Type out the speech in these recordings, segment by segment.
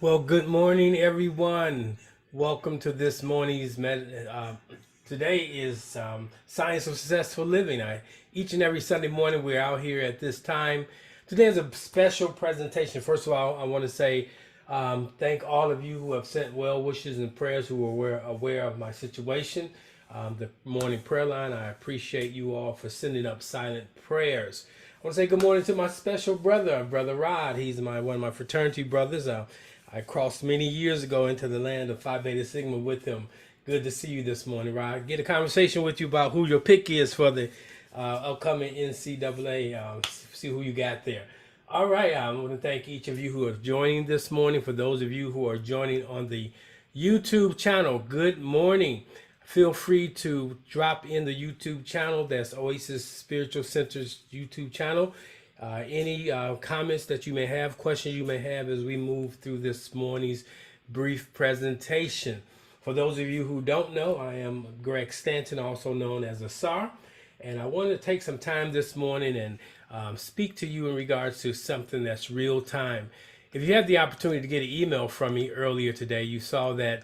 Well, good morning, everyone. Welcome to this morning's today is Science of Successful Living. Each and every Sunday morning, we're out here at this time. Today is a special presentation. First of all, I want to say thank all of you who have sent well wishes and prayers who are aware of my situation. The morning prayer line, I appreciate you all for sending up silent prayers. I want to say good morning to my special brother, Brother Rod. He's one of my fraternity brothers. I crossed many years ago into the land of Phi Beta Sigma with him. Good to see you this morning, Rod. Get a conversation with you about who your pick is for the upcoming NCAA. See who you got there. All right, I want to thank each of you who are joining this morning. For those of you who are joining on the YouTube channel, good morning. Feel free to drop in the YouTube channel. That's Oasis Spiritual Center's YouTube channel. Any comments that you may have, questions you may have as we move through this morning's brief presentation. For those of you who don't know, I am Greg Stanton, also known as Asar, and I wanted to take some time this morning and speak to you in regards to something that's real time. If you had the opportunity to get an email from me earlier today, you saw that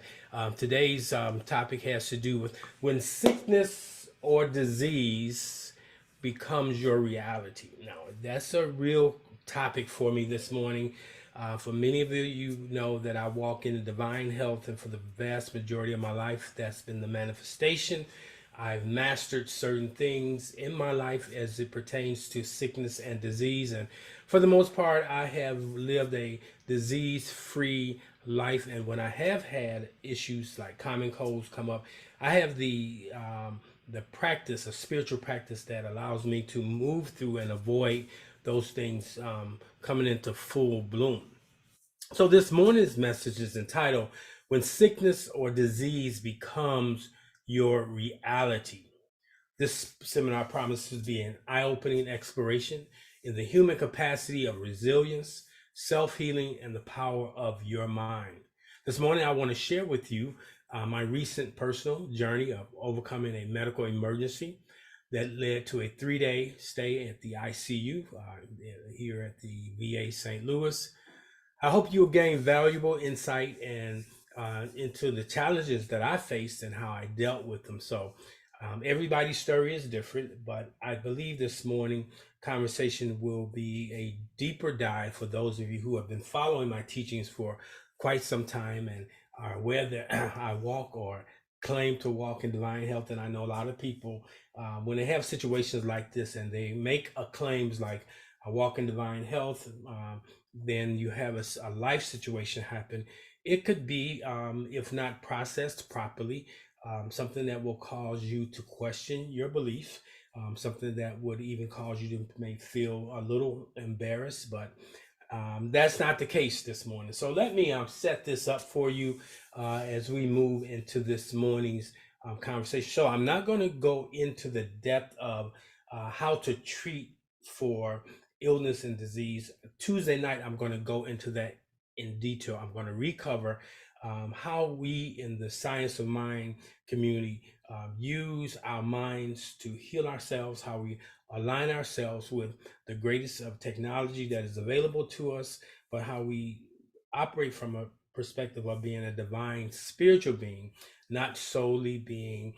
today's topic has to do with when sickness or disease becomes your reality. Now, that's a real topic for me this morning. For many of you, you know that I walk in divine health, and for the vast majority of my life, that's been the manifestation. I've mastered certain things in my life as it pertains to sickness and disease, and for the most part, I have lived a disease-free life. And when I have had issues like common colds come up, I have the practice, a spiritual practice that allows me to move through and avoid those things coming into full bloom. So this morning's message is entitled When Sickness or Disease Becomes Your Reality. This seminar promises to be an eye-opening exploration in the human capacity of resilience, self-healing, and the power of your mind. This morning, I want to share with you my recent personal journey of overcoming a medical emergency that led to a 3-day stay at the ICU here at the VA St. Louis. I hope you'll gain valuable insight and into the challenges that I faced and how I dealt with them. So everybody's story is different, but I believe this morning conversation will be a deeper dive for those of you who have been following my teachings for quite some time and are aware that I walk or claim to walk in divine health. And I know a lot of people, when they have situations like this and they make claims like I walk in divine health, then you have a life situation happen. It could be, if not processed properly, something that will cause you to question your belief, something that would even cause you to may feel a little embarrassed, but that's not the case this morning. So let me set this up for you as we move into this morning's conversation. So I'm not going to go into the depth of how to treat for illness and disease. Tuesday night, I'm going to go into that in detail. I'm going to recover how we in the science of mind community use our minds to heal ourselves, how we align ourselves with the greatest of technology that is available to us, but how we operate from a perspective of being a divine spiritual being, not solely being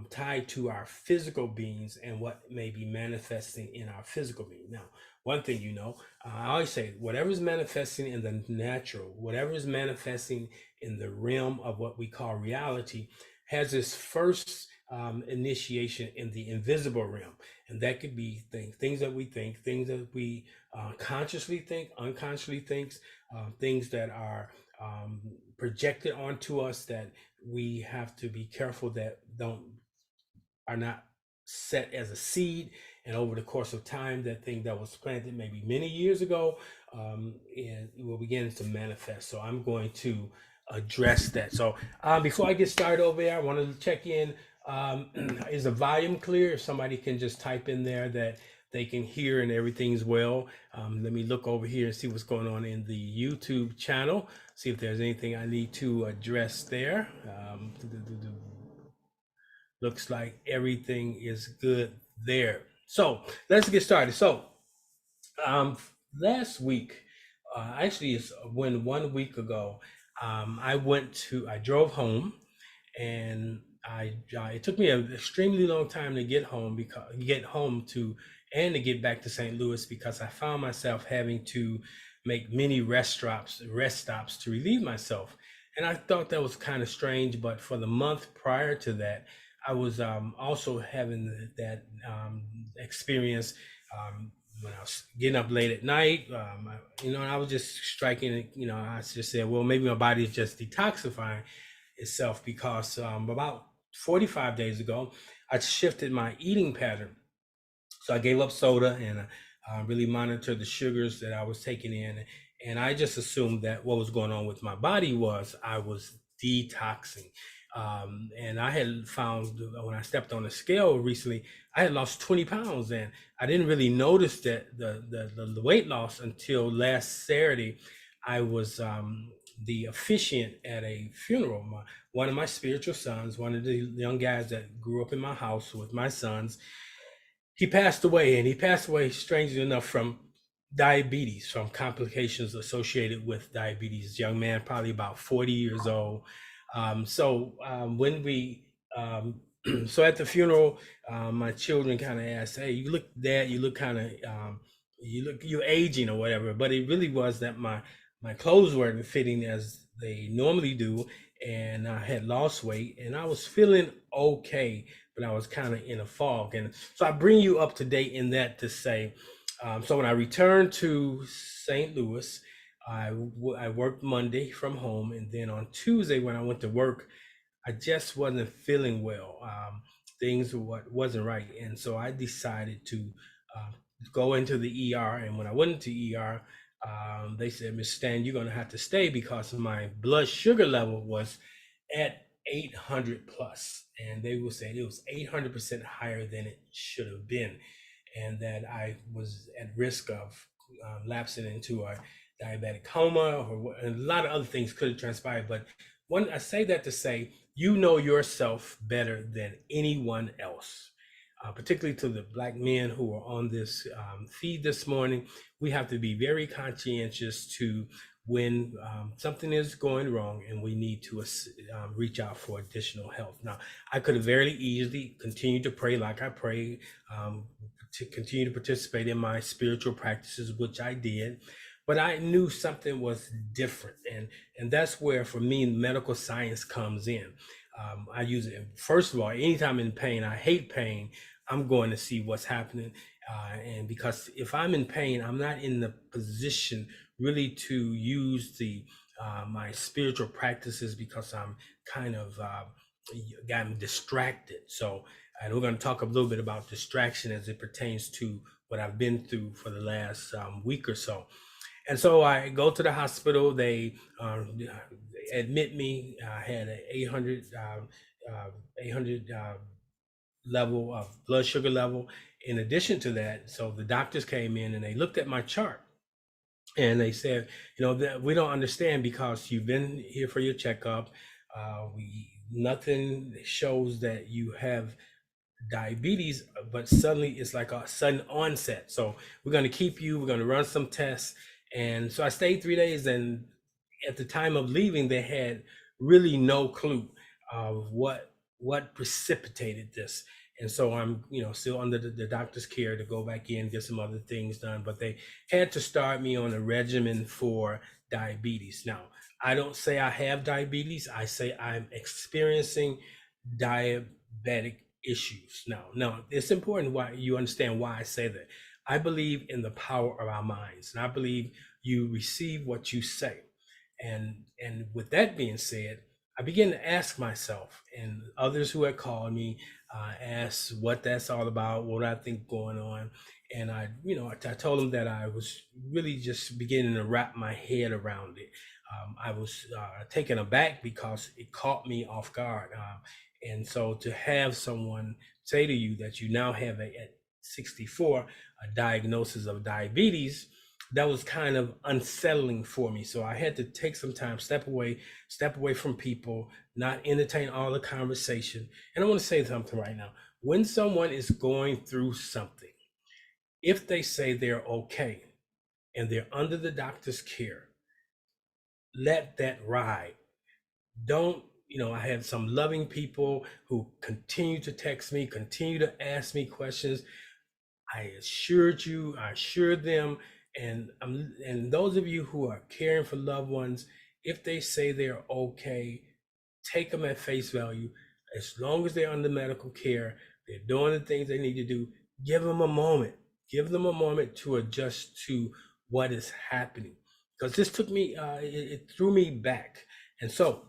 tied to our physical beings and what may be manifesting in our physical being. Now, one thing you know, I always say, whatever is manifesting in the natural, whatever is manifesting in the realm of what we call reality, has its first initiation in the invisible realm. And that could be things that we think, things that we consciously think, unconsciously think, things that are projected onto us that we have to be careful that are not set as a seed, and over the course of time that thing that was planted maybe many years ago it will begin to manifest. So I'm going to address that. So before I get started over there, I want to check in. Is the volume clear? If somebody can just type in there that they can hear and everything's well. Let me look over here and see what's going on in the YouTube channel, see if there's anything I need to address there. Looks like everything is good there. So let's get started. So last week, Actually, it's when 1 week ago, I drove home, and it took me an extremely long time to get home to get back to St. Louis, because I found myself having to make many rest stops to relieve myself. And I thought that was kind of strange, but for the month prior to that, I was also having that experience, when I was getting up late at night. And I was just striking it. I just said, well, maybe my body is just detoxifying itself, because about 45 days ago, I shifted my eating pattern. So I gave up soda, and really monitored the sugars that I was taking in. And I just assumed that what was going on with my body was I was detoxing. And I had found, when I stepped on the scale recently, I had lost 20 pounds, and I didn't really notice that the weight loss until last Saturday. I was the officiant at a funeral. One of my spiritual sons, one of the young guys that grew up in my house with my sons, he passed away, and he passed away, strangely enough, from diabetes, from complications associated with diabetes. Young man, probably about 40 years old. When we so at the funeral, my children kind of asked, "Hey, you look, Dad, you look kind of you're aging or whatever." But it really was that my clothes weren't fitting as they normally do, and I had lost weight, and I was feeling okay, but I was kind of in a fog. And so I bring you up to date in that to say, so when I returned to St. Louis, I worked Monday from home, and then on Tuesday when I went to work, I just wasn't feeling well. Things wasn't right, and so I decided to uh, go into the ER. And when I went into ER, they said, "Miss Stan, you're going to have to stay because my blood sugar level was at 800 plus," and they were saying it was 800% higher than it should have been, and that I was at risk of lapsing into a diabetic coma, or a lot of other things could have transpired. But I say that to say, you know yourself better than anyone else. Particularly to the Black men who are on this feed this morning, we have to be very conscientious to when something is going wrong and we need to reach out for additional help. Now, I could have very easily continued to pray like I prayed, to continue to participate in my spiritual practices, which I did, but I knew something was different. And that's where, for me, medical science comes in. I use it, first of all, anytime in pain. I hate pain. I'm going to see what's happening. And because if I'm in pain, I'm not in the position really to use my spiritual practices, because I'm kind of gotten distracted. So, and we're going to talk a little bit about distraction as it pertains to what I've been through for the last week or so. And so I go to the hospital. They admit me. I had an 800 level of blood sugar level. In addition to that, so the doctors came in and they looked at my chart, and they said, that we don't understand, because you've been here for your checkup. We Nothing shows that you have diabetes, but suddenly it's like a sudden onset. So we're going to keep you. We're going to run some tests. And so I stayed 3 days, and at the time of leaving, they had really no clue of what precipitated this. And so I'm, still under the doctor's care to go back in, get some other things done. But they had to start me on a regimen for diabetes. Now, I don't say I have diabetes. I say I'm experiencing diabetic issues. Now, it's important why you understand why I say that. I believe in the power of our minds, and I believe you receive what you say. And with that being said, I began to ask myself and others who had called me, ask what that's all about, what I think going on. And I told them that I was really just beginning to wrap my head around it. I was taken aback because it caught me off guard. And so to have someone say to you that you now have at 64 a diagnosis of diabetes, that was kind of unsettling for me. So I had to take some time, step away from people, not entertain all the conversation. And I want to say something right now. When someone is going through something, if they say they're okay, and they're under the doctor's care, let that ride. Don't, I have some loving people who continue to text me, continue to ask me questions. I assured them, and those of you who are caring for loved ones, if they say they're okay, take them at face value. As long as they're under medical care, they're doing the things they need to do. Give them a moment. Give them a moment to adjust to what is happening, because this took me, it threw me back, and so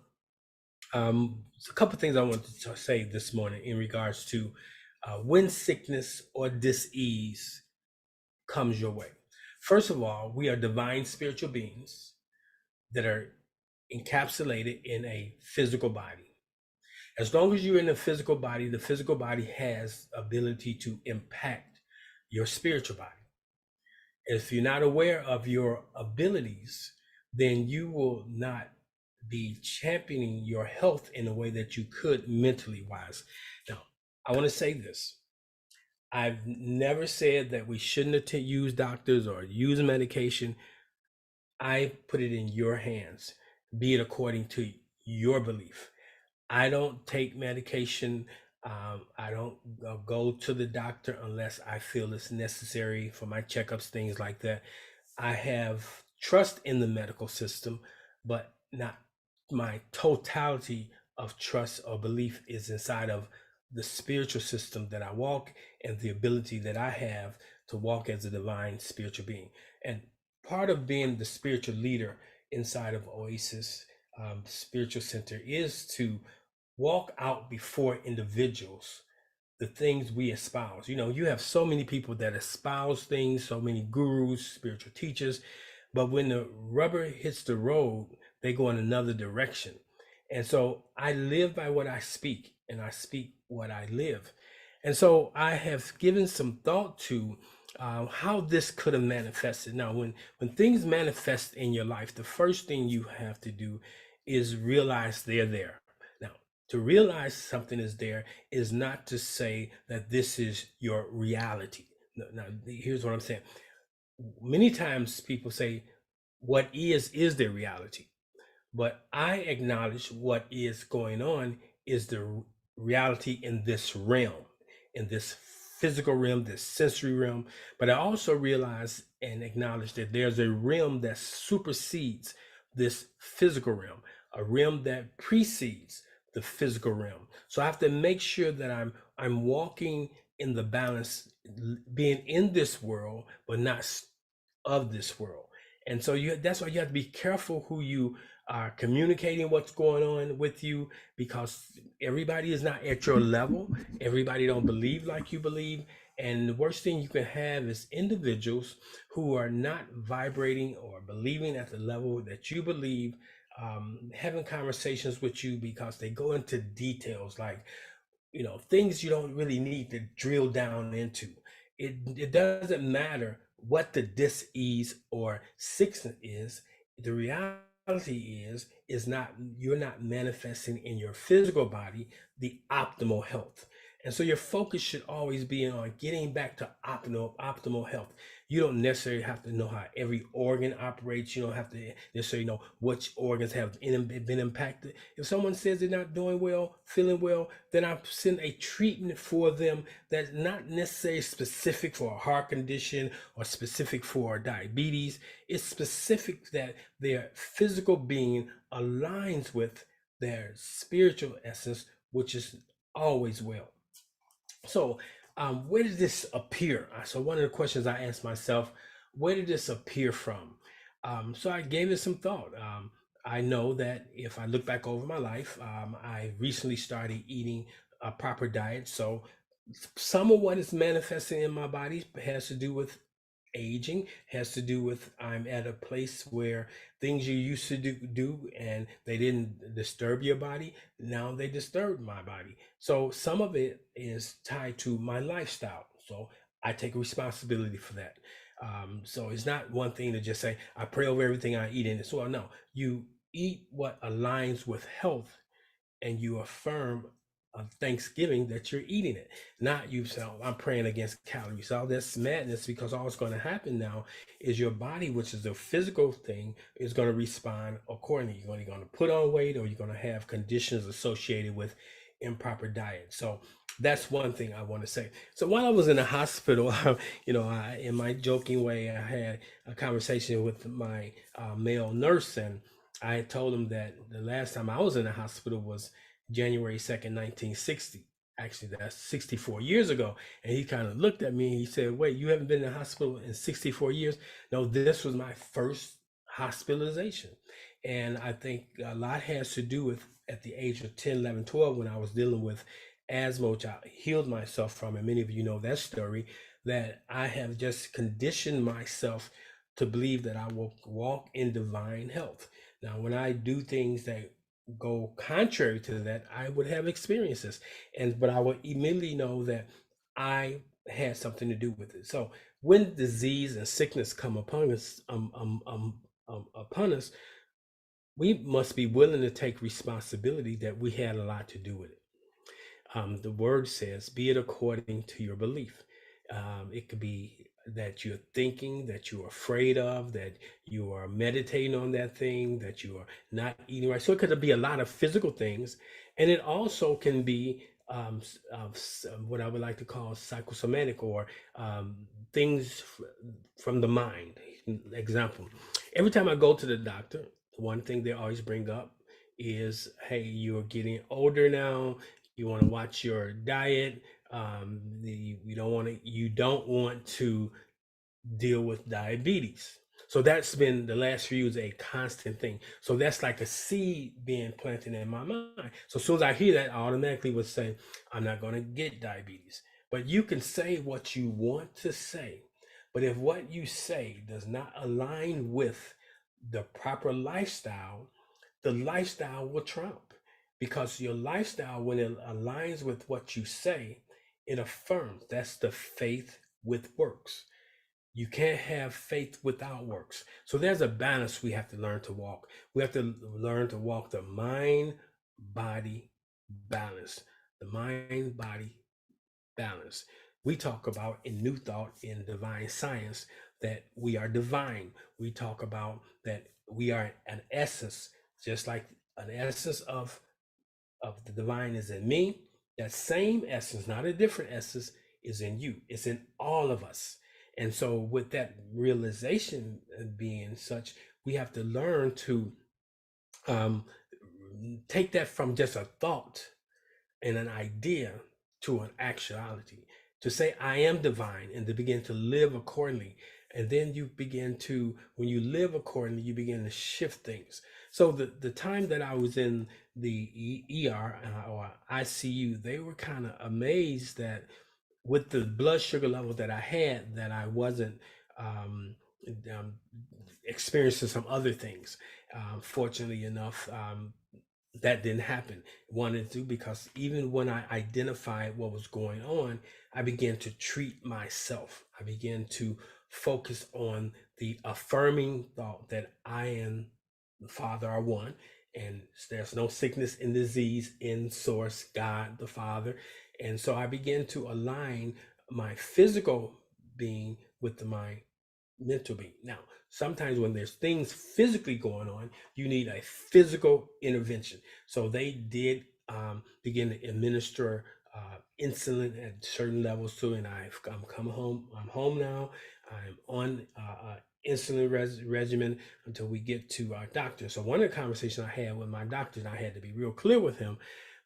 a couple of things I wanted to say this morning in regards to when sickness or dis-ease comes your way. First of all, we are divine spiritual beings that are encapsulated in a physical body. As long as you're in the physical body has ability to impact your spiritual body. If you're not aware of your abilities, then you will not be championing your health in a way that you could mentally wise. Now, I want to say this. I've never said that we shouldn't use doctors or use medication. I put it in your hands, be it according to your belief. I don't take medication. I don't go to the doctor unless I feel it's necessary for my checkups, things like that. I have trust in the medical system, but not my totality of trust or belief is inside of the spiritual system that I walk and the ability that I have to walk as a divine spiritual being. And part of being the spiritual leader inside of Oasis Spiritual Center is to walk out before individuals the things we espouse. You have so many people that espouse things, so many gurus, spiritual teachers, but when the rubber hits the road, they go in another direction. And so I live by what I speak, and I speak what I live. And so I have given some thought to how this could have manifested. Now, when things manifest in your life, the first thing you have to do is realize they're there. Now, to realize something is there is not to say that this is your reality. Now, here's what I'm saying. Many times people say, what is their reality? But I acknowledge what is going on is the reality in this realm, in this physical realm, this sensory realm. But I also realize and acknowledge that there's a realm that supersedes this physical realm, a realm that precedes the physical realm. So I have to make sure that I'm walking in the balance, being in this world, but not of this world. And so that's why you have to be careful who you are communicating what's going on with you, because everybody is not at your level. Everybody don't believe like you believe. And the worst thing you can have is individuals who are not vibrating or believing at the level that you believe, having conversations with you because they go into details like, things you don't really need to drill down into. It doesn't matter what the dis-ease or sickness is. The reality is not, you're not manifesting in your physical body the optimal health. And so your focus should always be on getting back to optimal health. You don't necessarily have to know how every organ operates. You don't have to necessarily know which organs have been impacted. If someone says they're not doing well, feeling well, then I send a treatment for them that's not necessarily specific for a heart condition or specific for diabetes. It's specific that their physical being aligns with their spiritual essence, which is always well. So, where did this appear? So, one of the questions I asked myself, where did this appear from? So, I gave it some thought. I know that if I look back over my life, I recently started eating a proper diet. So, some of what is manifesting in my body has to do with aging, has to do with I'm at a place where things you used to do and they didn't disturb your body, now they disturb my body. So some of it is tied to my lifestyle. So I take responsibility for that. So it's not one thing to just say I pray over everything I eat in this. Well, no, you eat what aligns with health and you affirm Thanksgiving that you're eating it. Not you say, "Oh, I'm praying against calories." All this madness, because all that's going to happen now is your body, which is a physical thing, is going to respond accordingly. You're going to put on weight, or you're going to have conditions associated with improper diet. So that's one thing I want to say. So while I was in the hospital, in my joking way, I had a conversation with my male nurse, and I told him that the last time I was in the hospital was January 2nd, 1960. Actually, that's 64 years ago. And he kind of looked at me and he said, "Wait, you haven't been in the hospital in 64 years?" No, this was my first hospitalization. And I think a lot has to do with at the age of 10, 11, 12, when I was dealing with asthma, which I healed myself from. And many of you know that story, that I have just conditioned myself to believe that I will walk in divine health. Now, when I do things that go contrary to that, I would have experiences, but I would immediately know that I had something to do with it. So when disease and sickness come upon us, we must be willing to take responsibility that we had a lot to do with it. The word says, "Be it according to your belief." It could be that you're thinking, that you're afraid of, that you are meditating on that thing, that you are not eating right. So it could be a lot of physical things, and it also can be what I would like to call psychosomatic, or things from the mind. Example: every time I go to the doctor, one thing they always bring up is, "Hey, you're getting older now. You want to watch your diet. You don't want to deal with diabetes." So that's been the last few years a constant thing. So that's like a seed being planted in my mind. So as soon as I hear that, I automatically would say, "I'm not going to get diabetes." But you can say what you want to say, but if what you say does not align with the proper lifestyle, the lifestyle will trump, because your lifestyle, when it aligns with what you say, it affirms. That's the faith with works. You can't have faith without works. So there's a balance we have to learn to walk. We have to learn to walk the mind body balance. The mind body balance. We talk about in New Thought, in Divine Science, that we are divine. We talk about that we are an essence, just like an essence of the divine is in me. That same essence, not a different essence, is in you. It's in all of us. And so, with that realization being such, we have to learn to um, take that from just a thought and an idea to an actuality. To say, "I am divine," and to begin to live accordingly. And then you begin to, when you live accordingly, you begin to shift things. So the time that I was in the ER or ICU, they were kind of amazed that with the blood sugar level that I had, that I wasn't um, um, experiencing some other things. Fortunately enough, that didn't happen. Wanted to, because even when I identified what was going on, I began to treat myself. I began to focus on the affirming thought that I am the Father are one, and there's no sickness and disease in source, God the Father. And so I began to align my physical being with my mental being. Now, sometimes when there's things physically going on, you need a physical intervention. So they did begin to administer insulin at certain levels too, and I'm come home. I'm home now. I'm on insulin regimen until we get to our doctor. So one of the conversations I had with my doctor, and I had to be real clear with him,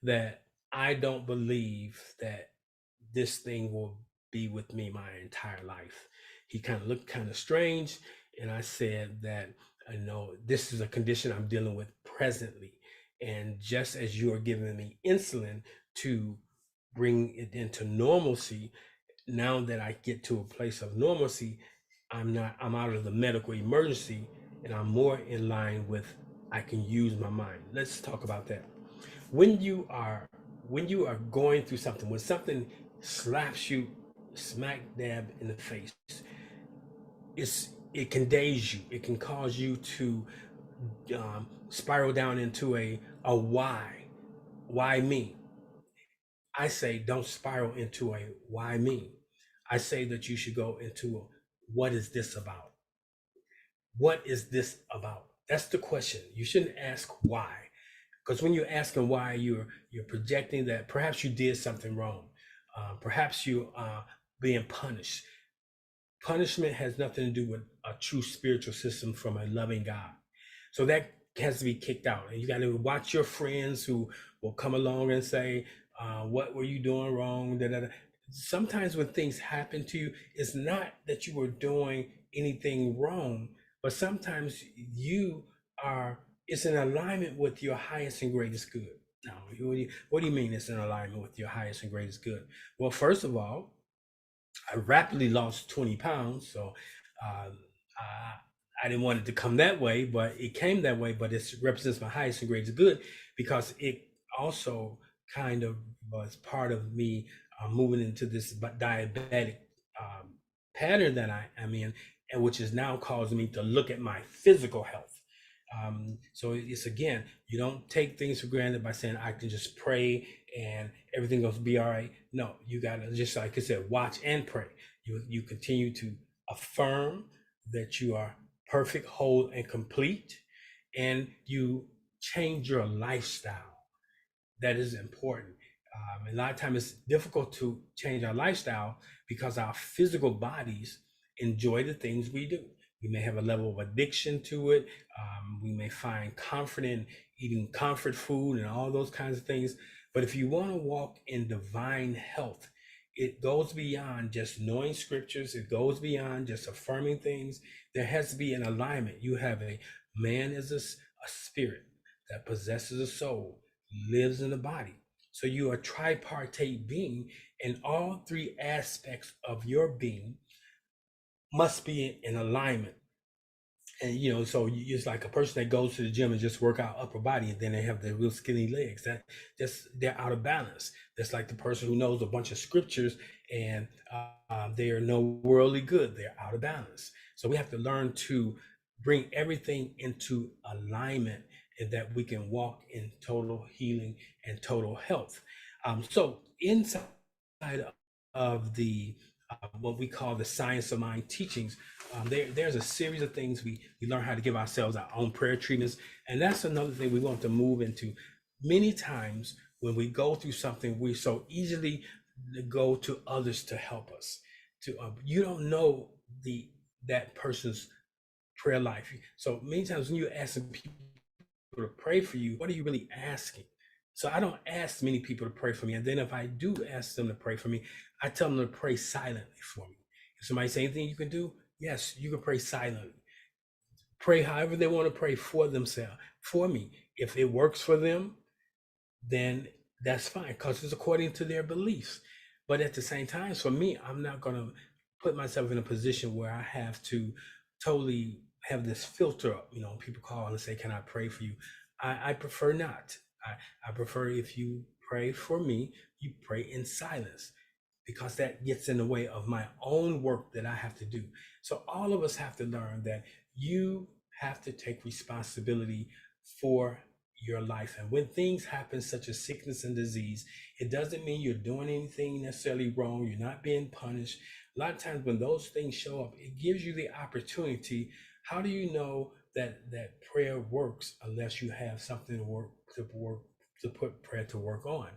that I don't believe that this thing will be with me my entire life. He kind of looked kind of strange, and I said that, I know this is a condition I'm dealing with presently. And just as you are giving me insulin to bring it into normalcy, now that I get to a place of normalcy, I'm out of the medical emergency, and I'm more in line with, I can use my mind. Let's talk about that. When you are when you are going through something, when something slaps you smack dab in the face, it can daze you. It can cause you to spiral down into a why me. I say don't spiral into a why me. I say that you should go into a, what is this about? What is this about? That's the question. You shouldn't ask why, because when you're asking why, you're projecting that perhaps you did something wrong. Perhaps you are being punished. Punishment has nothing to do with a true spiritual system from a loving God. So that has to be kicked out. And you got to watch your friends who will come along and say, what were you doing wrong? Da, da, da. Sometimes when things happen to you, it's not that you were doing anything wrong, but sometimes you are, it's in alignment with your highest and greatest good. Now, what do you mean it's in alignment with your highest and greatest good? Well, first of all, I rapidly lost 20 pounds. So uh, I didn't want it to come that way, but it came that way. But it represents my highest and greatest good because it also kind of was part of me moving into this diabetic um, pattern that I am in, and which is now causing me to look at my physical health. So it's again, you don't take things for granted by saying I can just pray and everything going to be all right. No, you got to, just like I said, watch and pray. You continue to affirm that you are perfect, whole, and complete, and you change your lifestyle. That is important. A lot of times it's difficult to change our lifestyle because our physical bodies enjoy the things we do. We may have a level of addiction to it. We may find comfort in eating comfort food and all those kinds of things. But if you want to walk in divine health, it goes beyond just knowing scriptures. It goes beyond just affirming things. There has to be an alignment. You have a man is a spirit that possesses a soul, lives in the body. So you are a tripartite being, and all three aspects of your being must be in alignment. And so it's like a person that goes to the gym and just work out upper body, and then they have their real skinny legs. That just they're out of balance. That's like the person who knows a bunch of scriptures and they are no worldly good. They're out of balance. So we have to learn to bring everything into alignment, and that we can walk in total healing and total health. So inside of the what we call the science of mind teachings, there's a series of things we learn how to give ourselves our own prayer treatments. And that's another thing we want to move into. Many times when we go through something, we so easily go to others to help us. You don't know that person's prayer life. So many times when you're asking people to pray for you, what are you really asking? So I don't ask many people to pray for me. And then if I do ask them to pray for me, I tell them to pray silently for me. If somebody say anything you can do, yes, you can pray silently. Pray however they want to pray for themselves, for me. If it works for them, then that's fine because it's according to their beliefs. But at the same time, for me, I'm not going to put myself in a position where I have to totally have this filter up. People call and say, can I pray for you? I prefer not. I prefer if you pray for me, you pray in silence, because that gets in the way of my own work that I have to do. So all of us have to learn that you have to take responsibility for your life. And when things happen, such as sickness and disease, it doesn't mean you're doing anything necessarily wrong. You're not being punished. A lot of times when those things show up, it gives you the opportunity. How do you know that prayer works unless you have something to put prayer to work on?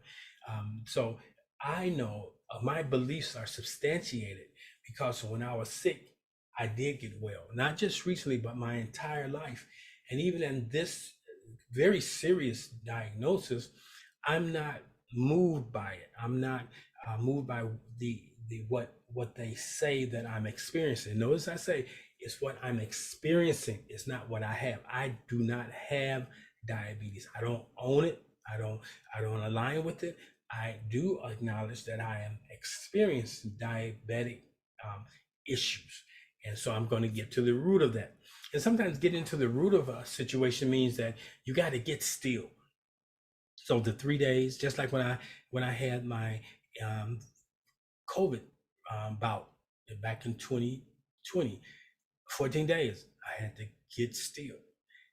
So I know my beliefs are substantiated because when I was sick, I did get well, not just recently, but my entire life. And even in this very serious diagnosis, I'm not moved by it. I'm not moved by the what they say that I'm experiencing. Notice I say it's what I'm experiencing. It's not what I have. I do not have diabetes. I don't own it. I don't align with it. I do acknowledge that I am experiencing diabetic issues. And so I'm going to get to the root of that. And sometimes getting to the root of a situation means that you got to get still. So the 3 days, just like when I had my COVID bout back in 2020, 14 days, I had to get still.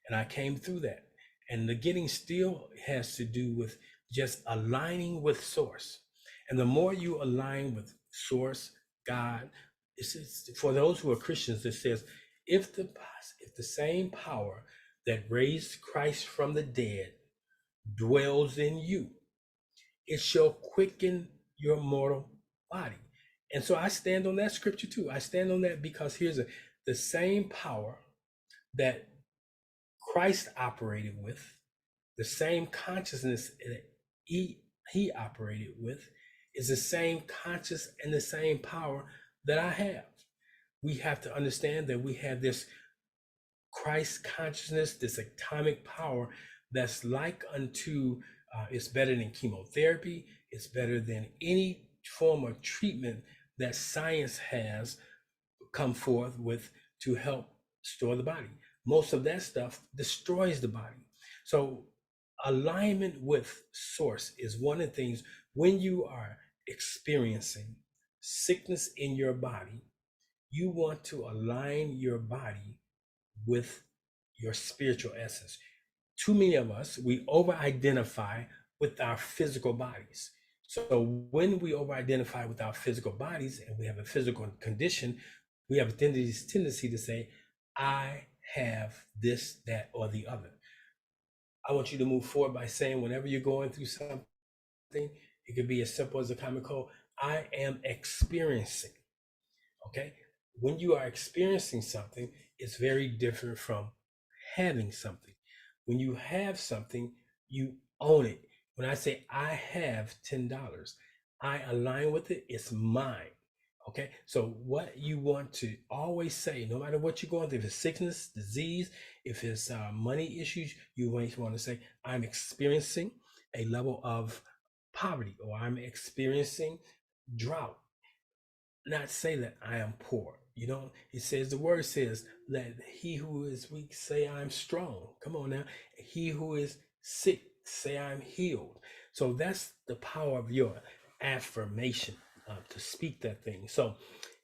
And I came through that. And the getting still has to do with just aligning with source. And the more you align with Source, God, it's for those who are Christians, it says, if the same power that raised Christ from the dead dwells in you, it shall quicken your mortal body. And so I stand on that scripture too. I stand on that because the same power that Christ operated with, the same consciousness that he operated with, is the same conscious and the same power that I have. We have to understand that we have this Christ consciousness, this atomic power that's like unto, it's better than chemotherapy, it's better than any form of treatment that science has come forth with to help store the body. Most of that stuff destroys the body. So alignment with Source is one of the things. When you are experiencing sickness in your body, you want to align your body with your spiritual essence. Too many of us, we over identify with our physical bodies. So when we over identify with our physical bodies and we have a physical condition, we have a tendency to say, I have this, that, or the other. I want you to move forward by saying, whenever you're going through something, it could be as simple as a common cold, I am experiencing. Okay? When you are experiencing something, it's very different from having something. When you have something, you own it. When I say I have $10, I align with it, it's mine. Okay, so what you want to always say, no matter what you're going through, if it's sickness, disease, if it's money issues, you always want to say, I'm experiencing a level of poverty, or I'm experiencing drought. Not say that I am poor. You know, it says, the word says, let he who is weak say I'm strong. Come on now. He who is sick say I'm healed. So that's the power of your affirmation, to speak that thing. So,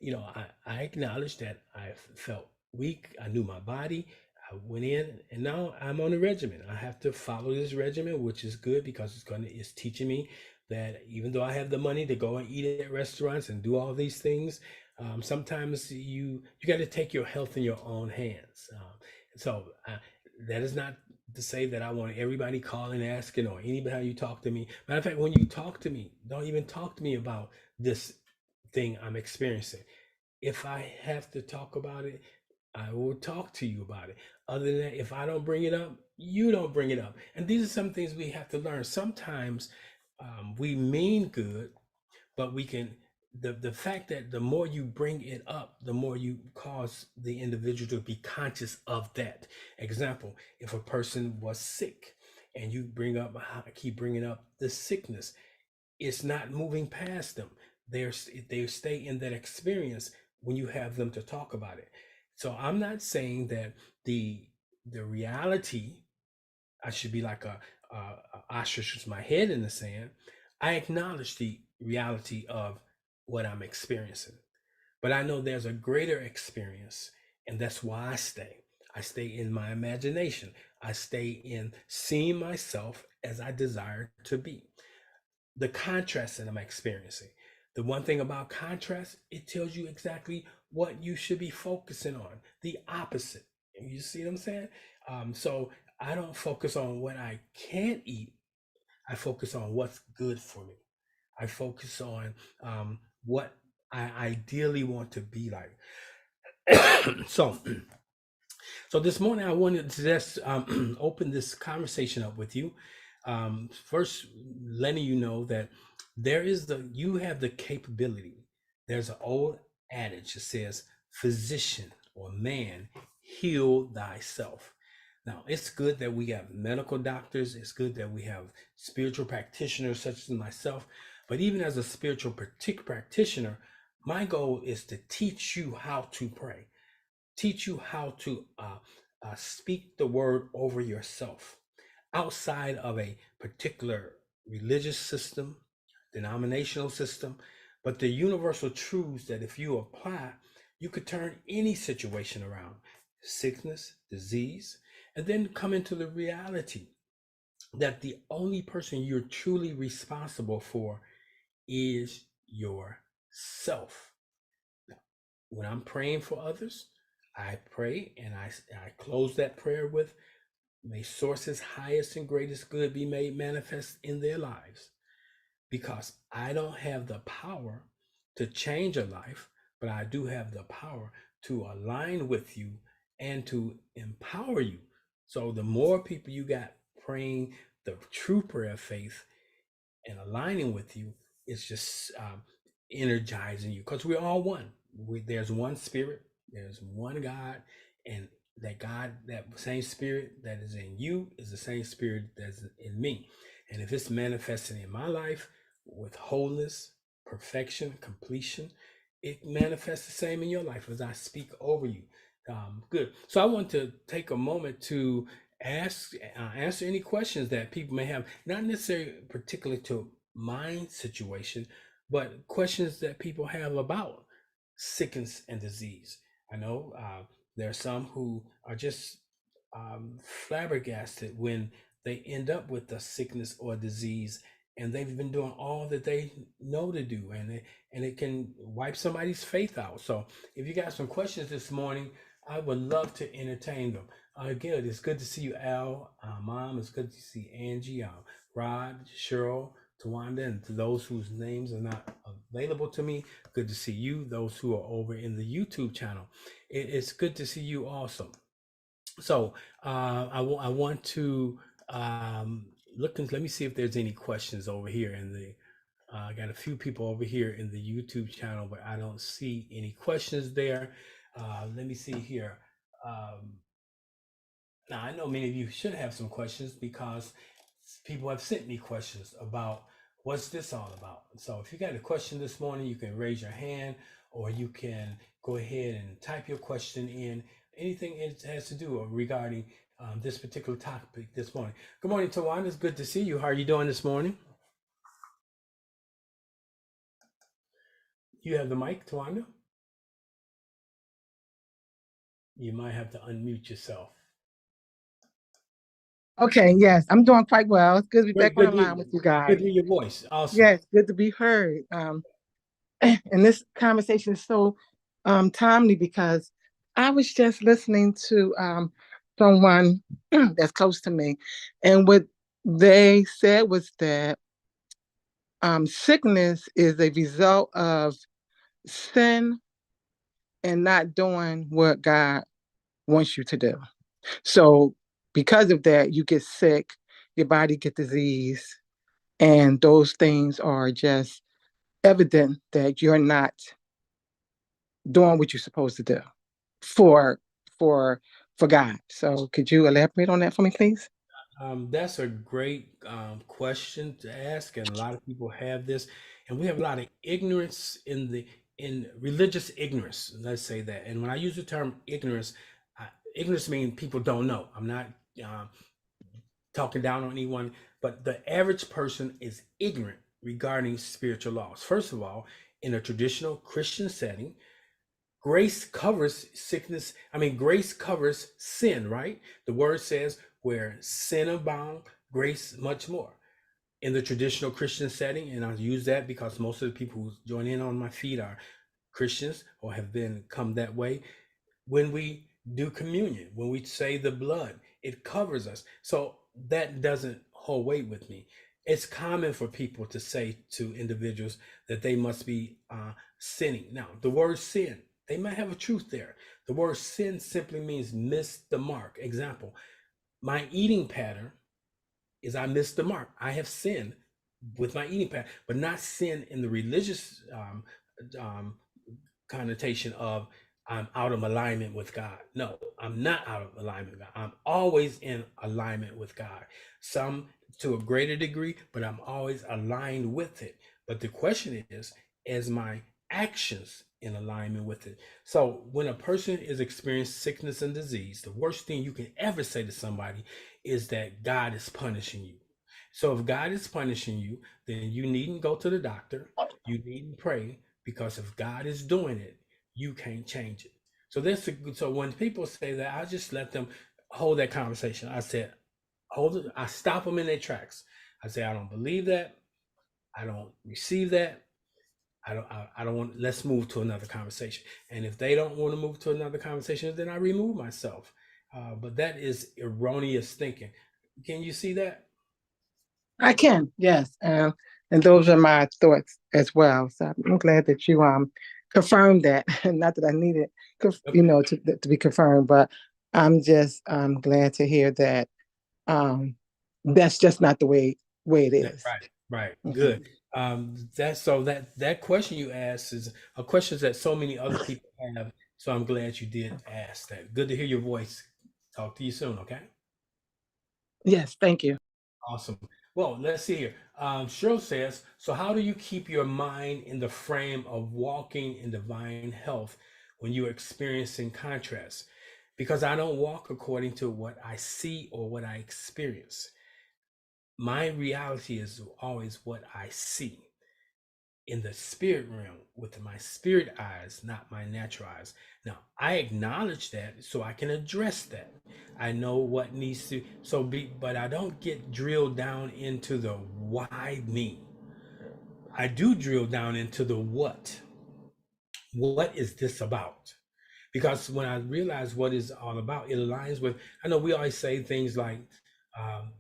you know, I acknowledge that I felt weak. I knew my body. I went in, and now I'm on a regimen. I have to follow this regimen, which is good because it's teaching me that even though I have the money to go and eat at restaurants and do all these things, sometimes you got to take your health in your own hands. So that is not to say that I want everybody calling, asking, or anybody you talk to me. Matter of fact, when you talk to me, don't even talk to me about this thing I'm experiencing. If I have to talk about it, I will talk to you about it. Other than that, if I don't bring it up, you don't bring it up. And these are some things we have to learn. Sometimes we mean good, but we can, the fact that the more you bring it up, the more you cause the individual to be conscious of that. Example, if a person was sick and you keep bringing up the sickness, it's not moving past them. They stay in that experience when you have them to talk about it. So I'm not saying that the reality, I should be like a ostrich with my head in the sand. I acknowledge the reality of what I'm experiencing, but I know there's a greater experience, and that's why I stay. I stay in my imagination. I stay in seeing myself as I desire to be. The contrast that I'm experiencing. The one thing about contrast, it tells you exactly what you should be focusing on. The opposite. You see what I'm saying? So I don't focus on what I can't eat. I focus on what's good for me. I focus on what I ideally want to be like. so So this morning I wanted to just open this conversation up with you. First, letting you know that you have the capability. There's an old adage that says, "Physician or man, heal thyself." Now, it's good that we have medical doctors. It's good that we have spiritual practitioners such as myself. But even as a spiritual practitioner, my goal is to teach you how to pray, teach you how to speak the word over yourself outside of a particular religious system, denominational system, but the universal truths that if you apply, you could turn any situation around, sickness, disease, and then come into the reality that the only person you're truly responsible for is yourself. When I'm praying for others, I pray and I close that prayer with, may source's highest and greatest good be made manifest in their lives, because I don't have the power to change a life, but I do have the power to align with you and to empower you. So the more people you got praying the true prayer of faith and aligning with you, it's just energizing you, because we're all one. There's one spirit, there's one God, and that God, that same spirit that is in you is the same spirit that's in me. And if it's manifesting in my life with wholeness, perfection, completion, it manifests the same in your life as I speak over you. Good. So I want to take a moment to answer any questions that people may have, not necessarily particular to my situation, but questions that people have about sickness and disease. I know there are some who are just flabbergasted when they end up with a sickness or disease, and they've been doing all that they know to do, and it can wipe somebody's faith out. So if you got some questions this morning, I would love to entertain them. Again, it's good to see you, Al, Mom. It's good to see Angie, Rod, Cheryl, Tawanda, and to those whose names are not available to me, good to see you. Those who are over in the YouTube channel, it's good to see you also. So I want to look and let me see if there's any questions over here in the. I got a few people over here in the YouTube channel, but I don't see any questions there. Let me see here. Um, Now, I know many of you should have some questions, because people have sent me questions about what's this all about. So if you got a question this morning, you can raise your hand, or you can go ahead and type your question in. Anything it has to do regarding this particular topic this morning. Good morning, Tawana. It's good to see you. How are you doing this morning? You have the mic, Tawana. You might have to unmute yourself. Okay, yes, I'm doing quite well. It's good to be back Great, on good the to line hear, with you good guys. to hear your voice. Awesome. Yes, good to be heard. And this conversation is so timely because I was just listening to someone that's close to me, and what they said was that sickness is a result of sin and not doing what God wants you to do. So because of that, you get sick, your body get disease, and those things are just evident that you're not doing what you're supposed to do for for for God. So could you elaborate on that for me, please? That's a great question to ask, and a lot of people have this, and we have a lot of ignorance in religious ignorance. Let's say that. And when I use the term ignorance, ignorance means people don't know. I'm not uh, talking down on anyone, but the average person is ignorant regarding spiritual laws. First of all, in a traditional Christian setting, grace covers sickness. I mean, grace covers sin, right? The word says, where sin abound, grace much more. In the traditional Christian setting, and I'll use that because most of the people who join in on my feed are Christians or have been come that way. When we do communion, when we say the blood, it covers us. So that doesn't hold weight with me. It's common for people to say to individuals that they must be sinning. Now, the word sin, they might have a truth there. The word sin simply means miss the mark. Example, my eating pattern is I missed the mark. I have sinned with my eating pattern, but not sin in the religious um, connotation of I'm out of alignment with God. No, I'm not out of alignment with God. I'm always in alignment with God. Some to a greater degree, but I'm always aligned with it. But the question is my actions in alignment with it? So when a person is experiencing sickness and disease, the worst thing you can ever say to somebody is that God is punishing you. So if God is punishing you, then you needn't go to the doctor. You needn't pray, because if God is doing it, you can't change it. So so when people say that, I just let them hold that conversation. I said, hold it. I stop them in their tracks. I say, I don't believe that. I don't receive that, I don't want, let's move to another conversation. And if they don't want to move to another conversation, then I remove myself. But that is erroneous thinking. Can you see that? I can, yes. And those are my thoughts as well. So I'm glad that you confirmed that. Not that I need it, Okay. to be confirmed, but I'm just glad to hear that that's just not the way it is. Right, right, Mhm. good. That's so that question you asked is a question that so many other people have. So I'm glad you did ask that. Good to hear your voice. Talk to you soon, okay? Yes, thank you. Awesome. Well, let's see here. Cheryl says, so how do you keep your mind in the frame of walking in divine health when you're experiencing contrast? Because I don't walk according to what I see or what I experience. My reality is always what I see in the spirit realm with my spirit eyes, not my natural eyes. Now, I acknowledge that so I can address that. I know what needs to but I don't get drilled down into the why me. I do drill down into the what. What is this about? Because when I realize what it's all about, it aligns with, I know we always say things like, um,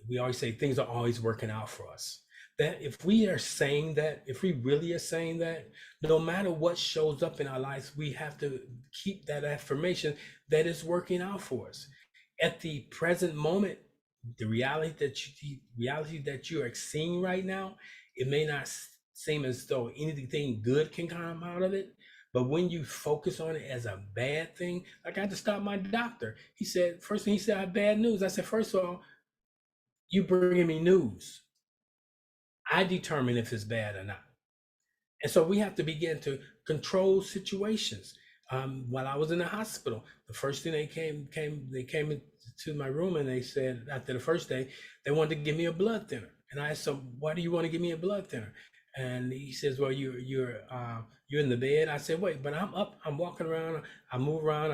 we always say things are always working out for us. That if we are saying that, if we really are saying that, no matter what shows up in our lives, we have to keep that affirmation that it's working out for us. At the present moment, the reality that you are seeing right now, it may not seem as though anything good can come out of it. But when you focus on it as a bad thing, like I had to stop my doctor. He said, first thing he said, I have bad news. I said, first of all, you bringing me news. I determine if it's bad or not. And so we have to begin to control situations. While I was in the hospital, the first thing they came into my room and they said after the first day they wanted to give me a blood thinner. And I said, "Why do you want to give me a blood thinner?" And he says, "Well, you're in the bed." I said, "Wait, but I'm up. I'm walking around. I move around.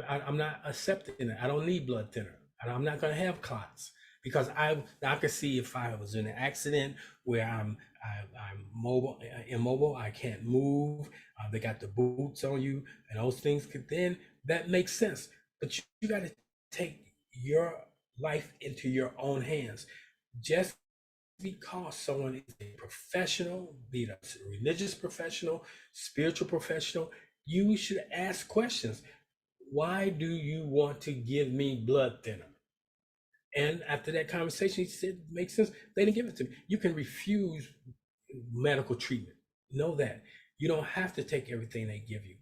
I'm not accepting it. I don't need blood thinner. I'm not going to have clots." Because I could see if I was in an accident where I'm mobile, immobile. I can't move. They got the boots on you, and those things could then that makes sense. But you got to take your life into your own hands. Just because someone is a professional, be it a religious professional, spiritual professional, you should ask questions. Why do you want to give me blood thinner? And after that conversation, he said, makes sense. They didn't give it to me. You can refuse medical treatment. Know that. You don't have to take everything they give you.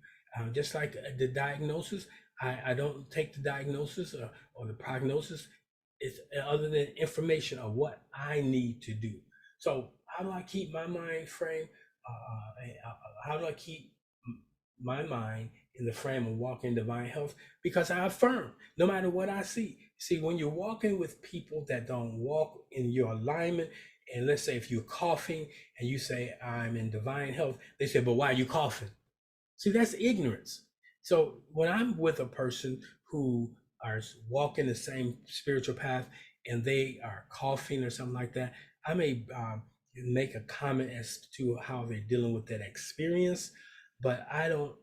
Just like the diagnosis, I don't take the diagnosis or the prognosis. It's other than information of what I need to do. So how do I keep my mind frame? How do I keep my mind in the frame of walking divine health? Because I affirm, no matter what I see. See, when you're walking with people that don't walk in your alignment, and let's say if you're coughing and you say, I'm in divine health, they say, but why are you coughing? See, that's ignorance. So when I'm with a person who are walking the same spiritual path and they are coughing or something like that, I may make a comment as to how they're dealing with that experience, but I don't.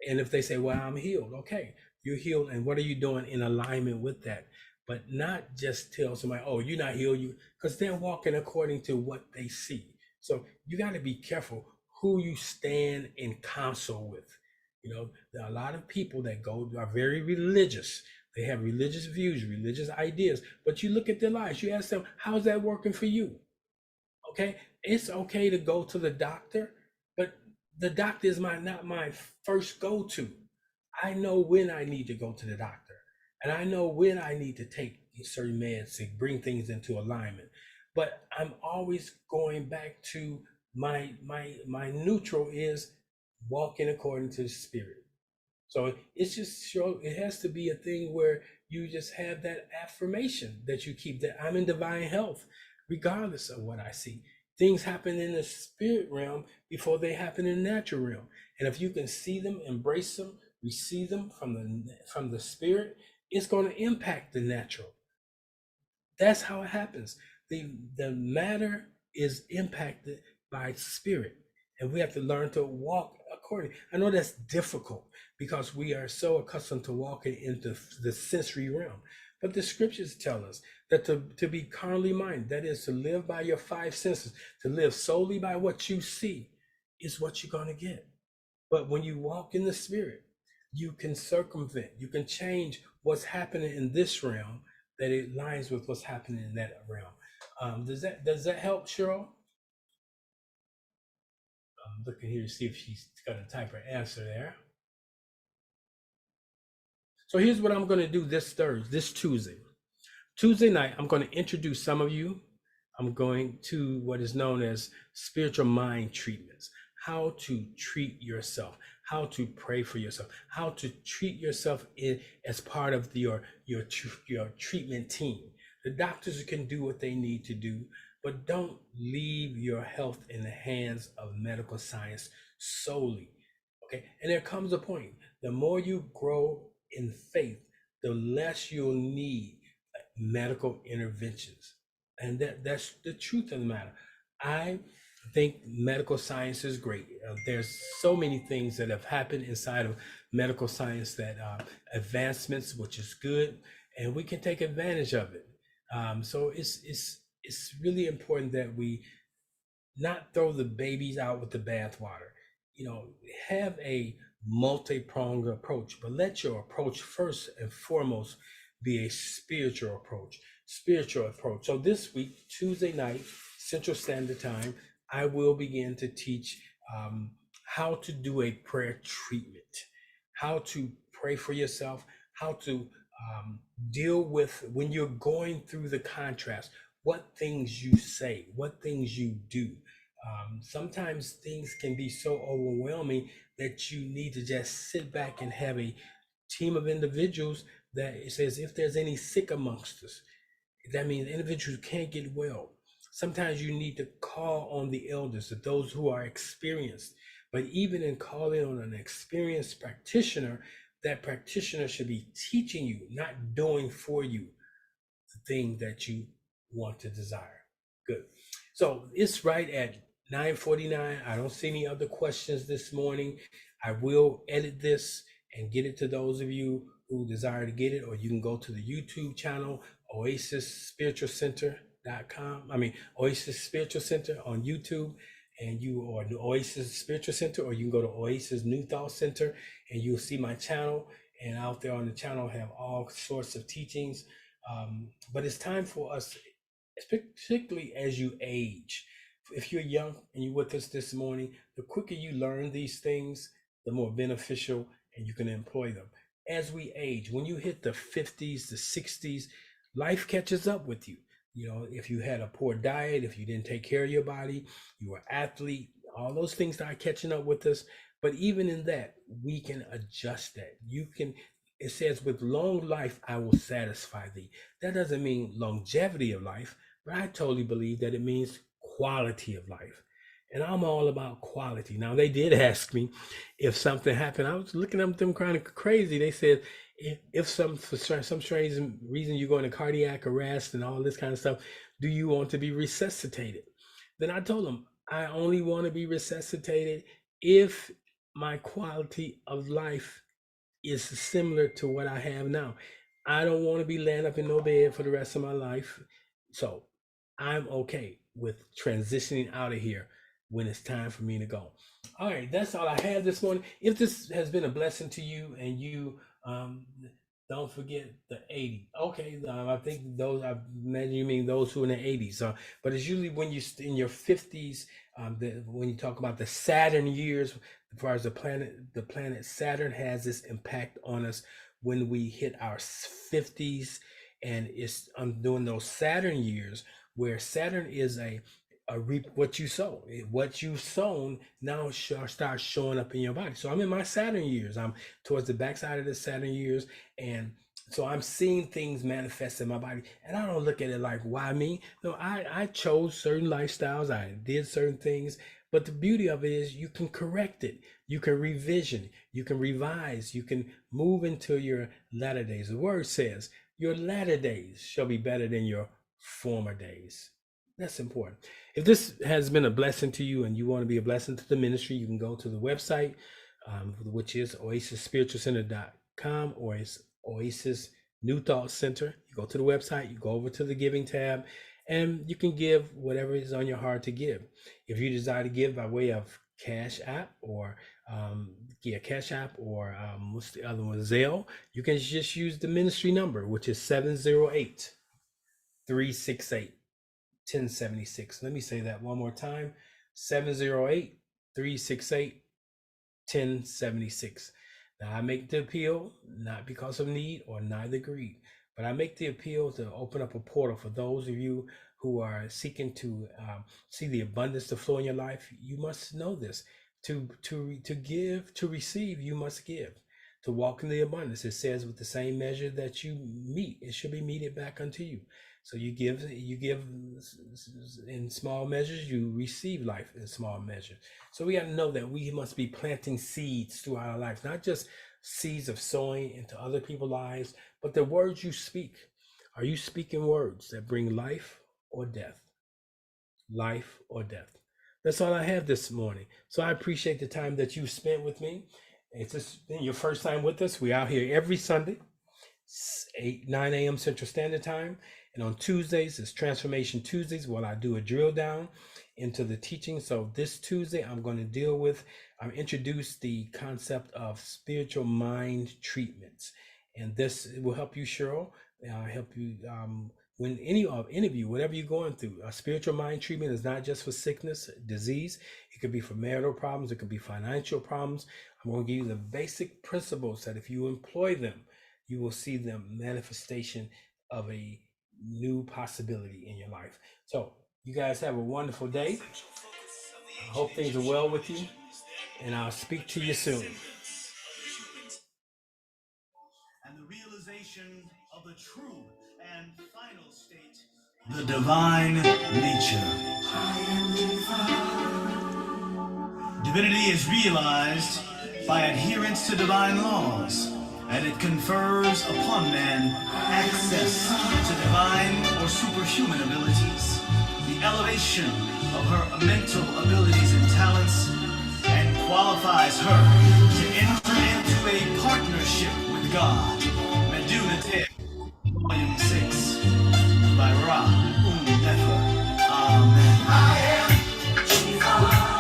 And if they say, well, I'm healed, okay, you're healed. And what are you doing in alignment with that? But not just tell somebody, oh, you're not healed, you because they're walking according to what they see. So you got to be careful who you stand in counsel with. You know, there are a lot of people that are very religious. They have religious views, religious ideas, but you look at their lives, you ask them, how's that working for you? Okay, it's okay to go to the doctor, but the doctor is not my first go-to. I know when I need to go to the doctor, and I know when I need to take certain meds to bring things into alignment. But I'm always going back to my neutral is walking according to the spirit. So it's just show it has to be a thing where you just have that affirmation that you keep that I'm in divine health, regardless of what I see. Things happen in the spirit realm before they happen in the natural realm. And if you can see them, embrace them, receive them from the spirit, it's going to impact the natural. That's how it happens. The matter is impacted by spirit, and we have to learn to walk accordingly. I know that's difficult because we are so accustomed to walking into the sensory realm, but the scriptures tell us that to be carnally minded, that is to live by your five senses, to live solely by what you see, is what you're going to get. But when you walk in the spirit, you can circumvent, you can change what's happening in this realm that it lines with what's happening in that realm. Does that help, Cheryl? I'm looking here to see if she's going to type her answer there. So here's what I'm going to do this Tuesday night. I'm going to introduce some of you. I'm going to what is known as spiritual mind treatments. How to treat yourself, how to pray for yourself, how to treat yourself as part of your treatment team. The doctors can do what they need to do, but don't leave your health in the hands of medical science solely. Okay, and there comes a point. The more you grow in faith, the less you'll need medical interventions, and that's the truth of the matter. I think medical science is great. There's so many things that have happened inside of medical science that advancements, which is good, and we can take advantage of it. So it's really important that we not throw the babies out with the bathwater. Have a multi-pronged approach, but let your approach first and foremost be a spiritual approach. So this week, Tuesday night, Central Standard Time, I will begin to teach how to do a prayer treatment, how to pray for yourself, how to deal with when you're going through the contrast, what things you say, what things you do. Sometimes things can be so overwhelming that you need to just sit back and have a team of individuals that it says, if there's any sick amongst us, that means individuals can't get well. Sometimes you need to call on the elders, those who are experienced. But even in calling on an experienced practitioner, that practitioner should be teaching you, not doing for you the thing that you want to desire. Good. So it's right at 9:49. I don't see any other questions this morning. I will edit this and get it to those of you who desire to get it, or you can go to the YouTube channel, Oasis Spiritual Center on YouTube, or the Oasis Spiritual Center, or you can go to Oasis New Thought Center and you'll see my channel. And out there on the channel have all sorts of teachings. But it's time for us, particularly as you age. If you're young and you're with us this morning, the quicker you learn these things, the more beneficial and you can employ them. As we age, when you hit the 50s, the 60s, life catches up with you. If you had a poor diet, if you didn't take care of your body, you were an athlete, all those things start catching up with us. But even in that, we can adjust that. It says, with long life, I will satisfy thee. That doesn't mean longevity of life, but I totally believe that it means quality of life. And I'm all about quality. Now, they did ask me if something happened. I was looking at them kind of crazy. They said, if for some strange reason you go into cardiac arrest and all this kind of stuff, do you want to be resuscitated? Then I told them, I only want to be resuscitated if my quality of life is similar to what I have now. I don't want to be laying up in no bed for the rest of my life. So I'm okay with transitioning out of here when it's time for me to go. All right, that's all I have this morning. If this has been a blessing to you and you don't forget the 80. Okay, I think those, I imagine you mean those who are in the 80s. But it's usually when you're in your 50s, when you talk about the Saturn years, as far as the planet Saturn has this impact on us when we hit our 50s. And I'm doing those Saturn years where Saturn is a reap what you sow. What you've sown now starts showing up in your body. So I'm in my Saturn years. I'm towards the backside of the Saturn years, and so I'm seeing things manifest in my body. And I don't look at it like, why me? No, I chose certain lifestyles. I did certain things. But the beauty of it is you can correct it. You can revision. You can revise. You can move into your latter days. The word says, your latter days shall be better than your former days. That's important. If this has been a blessing to you and you want to be a blessing to the ministry, you can go to the website, which is oasisspiritualcenter.com, or it's Oasis New Thought Center. You go to the website, you go over to the giving tab, and you can give whatever is on your heart to give. If you desire to give by way of Cash App or Cash App or what's the other one, Zelle, you can just use the ministry number, which is 708-368-1076. Let me say that one more time, 708-368-1076. Now, I make the appeal not because of need or neither greed, but I make the appeal to open up a portal for those of you who are seeking to see the abundance to flow in your life. You must know this. To give, to receive, you must give. To walk in the abundance, it says, with the same measure that you meet, it should be meted back unto you. So you give in small measures, you receive life in small measures. So we got to know that we must be planting seeds throughout our lives, not just seeds of sowing into other people's lives, but the words you speak. Are you speaking words that bring life or death? Life or death. That's all I have this morning. So I appreciate the time that you spent with me. It's just been your first time with us. We're out here every Sunday, 9 a.m. Central Standard Time. And on Tuesdays, it's Transformation Tuesdays, where I do a drill down into the teaching. So this Tuesday, I'm going to introduce the concept of spiritual mind treatments. And this will help you, Cheryl, help you when any of you, whatever you're going through. A spiritual mind treatment is not just for sickness, disease. It could be for marital problems. It could be financial problems. I'm going to give you the basic principles that if you employ them, you will see the manifestation of a new possibility in your life. So you guys have a wonderful day. I hope things are well with you, and I'll speak to you soon. And the realization of the true and final state, the divine nature. Divinity is realized by adherence to divine laws, and it confers upon man access to divine or superhuman abilities, the elevation of her mental abilities and talents, and qualifies her to enter into a partnership with God. Medunate, Volume 6, by Ra Nefer. Amen. I am Jesus.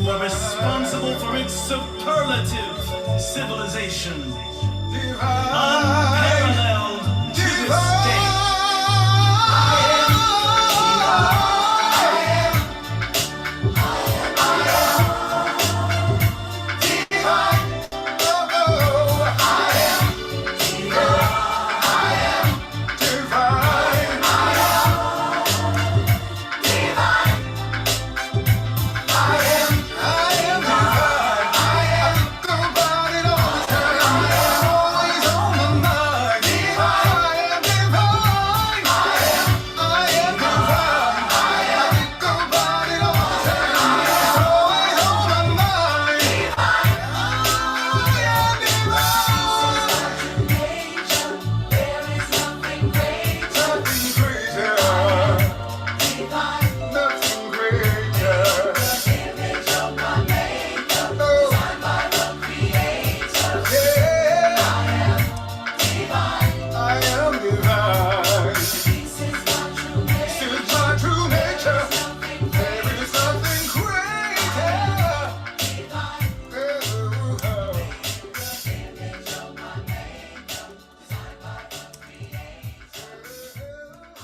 are responsible for its superlative civilization.